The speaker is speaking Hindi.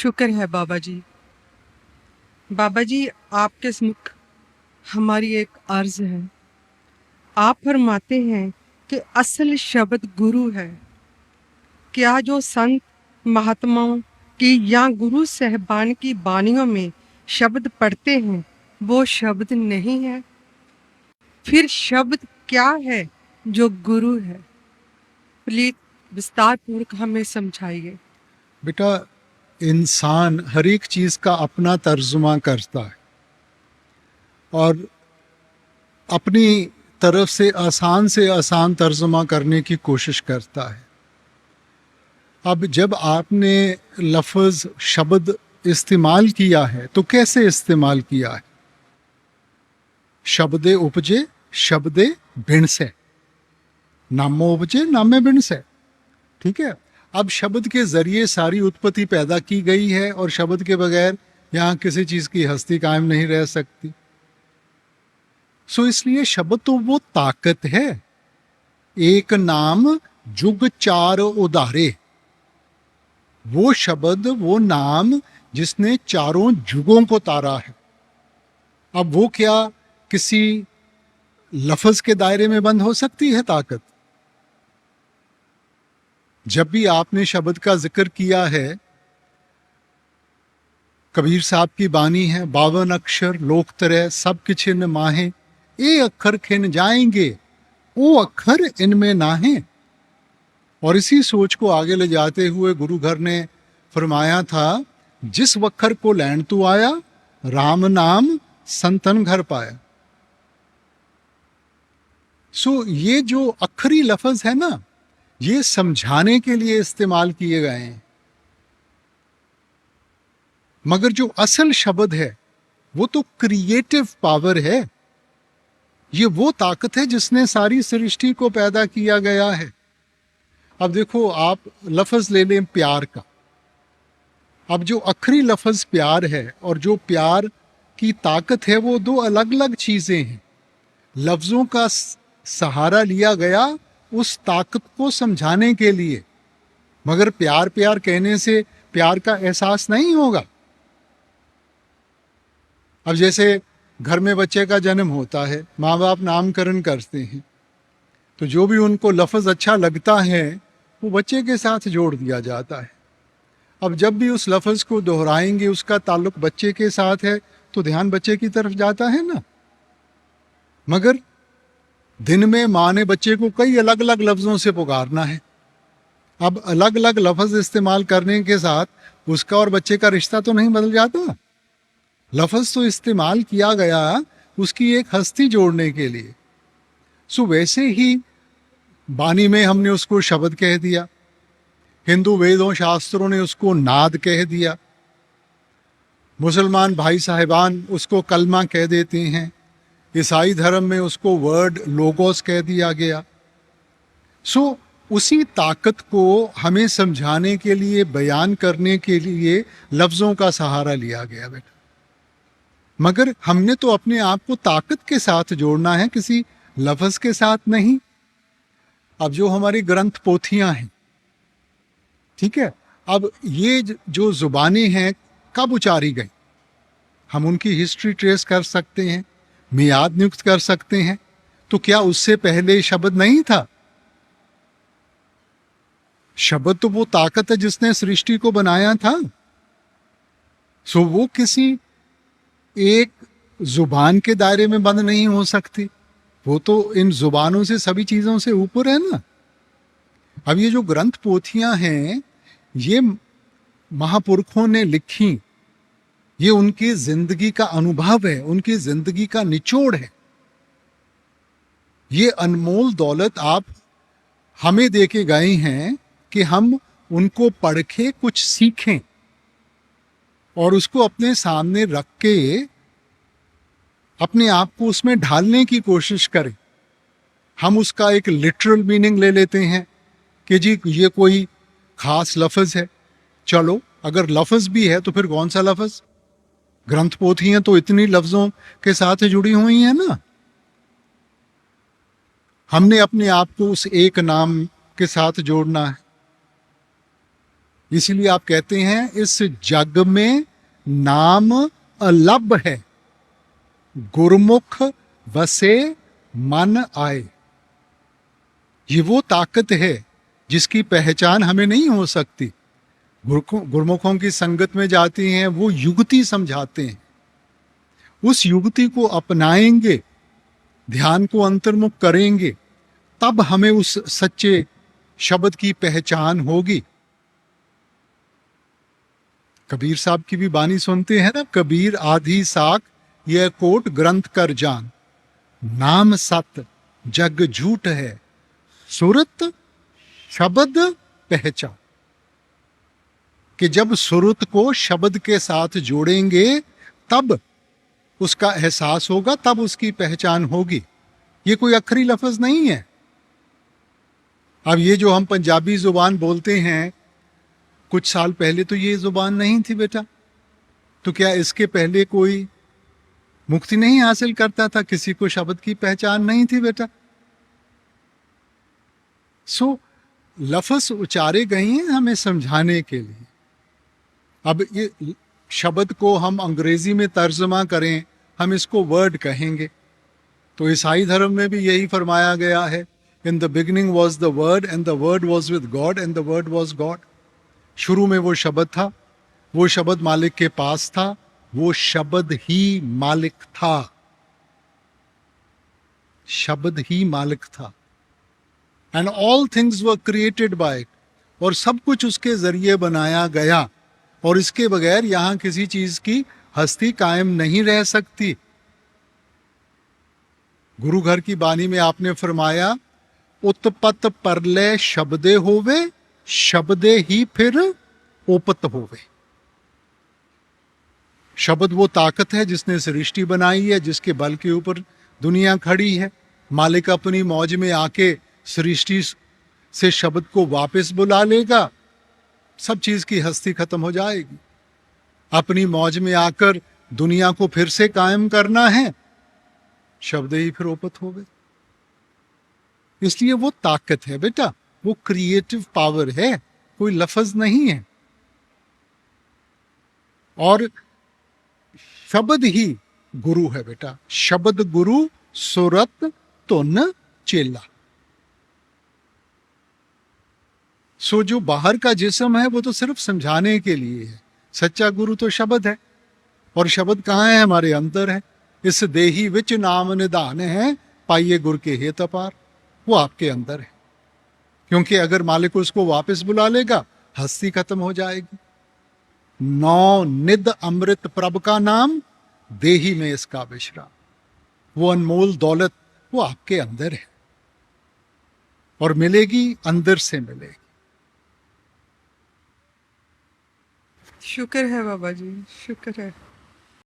शुक्र है बाबा जी। बाबा जी, आपके समुख हमारी एक अर्ज है। आप फरमाते हैं कि असल शब्द गुरु है। क्या जो संत महात्माओं की या गुरु साहबान की बानियों में शब्द पढ़ते हैं वो शब्द नहीं है? फिर शब्द क्या है जो गुरु है? प्लीज विस्तार पूर्वक हमें समझाइए। बेटा, इंसान हर एक चीज का अपना तर्जुमा करता है और अपनी तरफ से आसान तर्जुमा करने की कोशिश करता है। अब जब आपने लफ्ज़ शब्द इस्तेमाल किया है तो कैसे इस्तेमाल किया है? शब्दे उपजे शब्दे भिण से, नामो उपजे नामे भिण से। ठीक है। अब शब्द के जरिए सारी उत्पत्ति पैदा की गई है और शब्द के बगैर यहाँ किसी चीज की हस्ती कायम नहीं रह सकती। सो इसलिए शब्द तो वो ताकत है। एक नाम जुग चार उदारे, वो शब्द वो नाम जिसने चारों जुगों को तारा है। अब वो क्या किसी लफ्ज के दायरे में बंद हो सकती है ताकत? जब भी आपने शब्द का जिक्र किया है, कबीर साहब की बानी है, 52 अक्षर लोक तरह सब किछिन माहे, ए अक्षर खिन जाएंगे ओ अक्षर इनमें नाहे। और इसी सोच को आगे ले जाते हुए गुरु घर ने फरमाया था, जिस वक्खर को लैंड तू आया, राम नाम संतन घर पाया। सो ये जो अखरी लफ्ज है ना, ये समझाने के लिए इस्तेमाल किए गए हैं, मगर जो असल शब्द है वो तो क्रिएटिव पावर है। ये वो ताकत है जिसने सारी सृष्टि को पैदा किया गया है। अब देखो, आप लफ्ज ले लें प्यार का। अब जो अखरी लफ्ज प्यार है और जो प्यार की ताकत है, वो दो अलग अलग चीजें हैं। लफ्जों का सहारा लिया गया उस ताकत को समझाने के लिए, मगर प्यार प्यार कहने से प्यार का एहसास नहीं होगा। अब जैसे घर में बच्चे का जन्म होता है, माँ बाप नामकरण करते हैं, तो जो भी उनको लफ्ज अच्छा लगता है वो बच्चे के साथ जोड़ दिया जाता है। अब जब भी उस लफ्ज को दोहराएंगे, उसका ताल्लुक बच्चे के साथ है, तो ध्यान बच्चे की तरफ जाता है ना। मगर दिन में माँ ने बच्चे को कई अलग अलग लफ्जों से पुकारना है। अब अलग अलग लफ्ज इस्तेमाल करने के साथ उसका और बच्चे का रिश्ता तो नहीं बदल जाता। लफ्ज तो इस्तेमाल किया गया उसकी एक हस्ती जोड़ने के लिए। सो वैसे ही बानी में हमने उसको शब्द कह दिया, हिंदू वेदों शास्त्रों ने उसको नाद कह दिया, मुसलमान भाई साहिबान उसको कलमा कह देते हैं, ईसाई धर्म में उसको वर्ड लोगोस कह दिया गया। सो उसी ताकत को हमें समझाने के लिए, बयान करने के लिए लफ्जों का सहारा लिया गया बेटा। मगर हमने तो अपने आप को ताकत के साथ जोड़ना है, किसी लफ्ज के साथ नहीं। अब जो हमारी ग्रंथ पोथियां हैं, ठीक है, अब ये जो जुबानें हैं कब उचारी गई, हम उनकी हिस्ट्री ट्रेस कर सकते हैं, मियाद नियुक्त कर सकते हैं। तो क्या उससे पहले शब्द नहीं था? शब्द तो वो ताकत है जिसने सृष्टि को बनाया था। सो वो किसी एक जुबान के दायरे में बंद नहीं हो सकती, वो तो इन जुबानों से, सभी चीजों से ऊपर है ना। अब ये जो ग्रंथ पोथियां हैं, ये महापुरुषों ने लिखी, ये उनकी जिंदगी का अनुभव है, उनकी जिंदगी का निचोड़ है। ये अनमोल दौलत आप हमें दे के गए हैं कि हम उनको पढ़ के कुछ सीखें और उसको अपने सामने रख के अपने आप को उसमें ढालने की कोशिश करें। हम उसका एक लिटरल मीनिंग ले लेते हैं कि जी ये कोई खास लफ्ज है। चलो, अगर लफ्ज भी है तो फिर कौन सा लफ्ज? ग्रंथ पोथियां तो इतनी लफ्जों के साथ जुड़ी हुई हैं ना। हमने अपने आप को उस एक नाम के साथ जोड़ना है। इसीलिए आप कहते हैं इस जग में नाम अलभ है, गुरमुख वसे मन आए। ये वो ताकत है जिसकी पहचान हमें नहीं हो सकती। गुरमुखों की संगत में जाती हैं, वो युक्ति समझाते हैं, उस युक्ति को अपनाएंगे, ध्यान को अंतर्मुख करेंगे, तब हमें उस सच्चे शब्द की पहचान होगी। कबीर साहब की भी बानी सुनते हैं ना, कबीर आधी साख यह कोट ग्रंथ कर जान, नाम सत जग झूठ है, सुरत शब्द पहचान। कि जब सुरत को शब्द के साथ जोड़ेंगे तब उसका एहसास होगा, तब उसकी पहचान होगी। ये कोई अखरी लफ्ज नहीं है। अब ये जो हम पंजाबी जुबान बोलते हैं, कुछ साल पहले तो ये जुबान नहीं थी बेटा। तो क्या इसके पहले कोई मुक्ति नहीं हासिल करता था? किसी को शब्द की पहचान नहीं थी बेटा। सो लफ्ज उचारे गए हैं हमें समझाने के लिए। अब ये शब्द को हम अंग्रेजी में तर्जमा करें, हम इसको वर्ड कहेंगे। तो ईसाई धर्म में भी यही फरमाया गया है, in the beginning was the word and the word was with God and the word was God. शुरू में वो शब्द था, वो शब्द मालिक के पास था, वो शब्द ही मालिक था, शब्द ही मालिक था। And all things were created by it, और सब कुछ उसके जरिए बनाया गया, और इसके बगैर यहां किसी चीज की हस्ती कायम नहीं रह सकती। गुरु घर की बानी में आपने फरमाया, उत्पत परलय शब्दे होवे, शब्दे ही फिर ओपत होवे। शब्द वो ताकत है जिसने सृष्टि बनाई है, जिसके बल के ऊपर दुनिया खड़ी है। मालिक अपनी मौज में आके सृष्टि से शब्द को वापस बुला लेगा, सब चीज की हस्ती खत्म हो जाएगी। अपनी मौज में आकर दुनिया को फिर से कायम करना है, शब्द ही फिर ओपत हो गए। इसलिए वो ताकत है बेटा, वो क्रिएटिव पावर है, कोई लफ्ज नहीं है। और शब्द ही गुरु है बेटा, शब्द गुरु सुरत तुन चेला। सो जो बाहर का जिस्म है वो तो सिर्फ समझाने के लिए है, सच्चा गुरु तो शब्द है। और शब्द कहाँ है? हमारे अंदर है। इस देही विच नाम निधान है, पाइये गुर के हेत अपार। वो आपके अंदर है, क्योंकि अगर मालिक उसको वापस बुला लेगा, हस्ती खत्म हो जाएगी। नौ निध अमृत प्रभ का नाम, देही में इसका विश्राम। वो अनमोल दौलत वो आपके अंदर है, और मिलेगी अंदर से मिलेगी। शुक्र है बाबा जी, शुक्र है।